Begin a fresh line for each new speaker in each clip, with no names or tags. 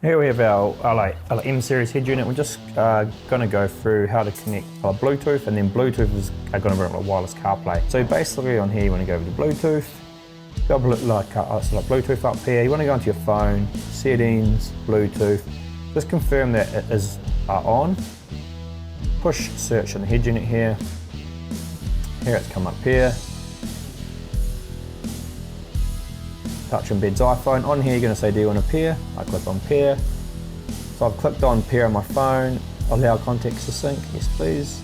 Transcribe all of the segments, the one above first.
Here we have our M series head unit. We're just going to go through how to connect our Bluetooth, and then Bluetooth is going to run wireless CarPlay. So basically on here you want to go over to Bluetooth, got like Bluetooth up here. You want to go into your phone, settings, Bluetooth, just confirm that it is on. Push search on the head unit here. Here it's come up here. Touch embeds iPhone. On here you're going to say, do you want to pair? I click on pair. So I've clicked on pair on my phone. Allow contacts to sync, yes please.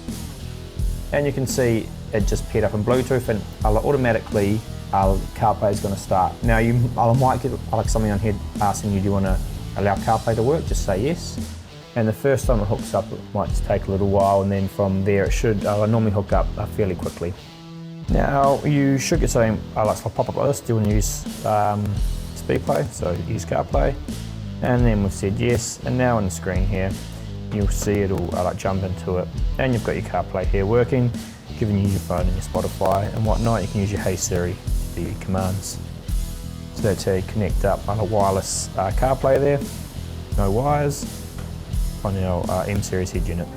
And you can see it just paired up in Bluetooth, and automatically CarPlay is going to start. Now I might get like something on here asking you, do you want to allow CarPlay to work? Just say yes. And the first time it hooks up, it might just take a little while, and then from there it should normally hook up fairly quickly. Now you should get something like a pop-up like this. Do you want to use SpeedPlay? So use CarPlay, and then we've said yes. And now on the screen here, you'll see it'll jump into it, and you've got your CarPlay here working, giving you your phone and your Spotify and whatnot. You can use your Hey Siri for your commands. So that's how you connect up on a wireless CarPlay there. No wires on our M series head unit.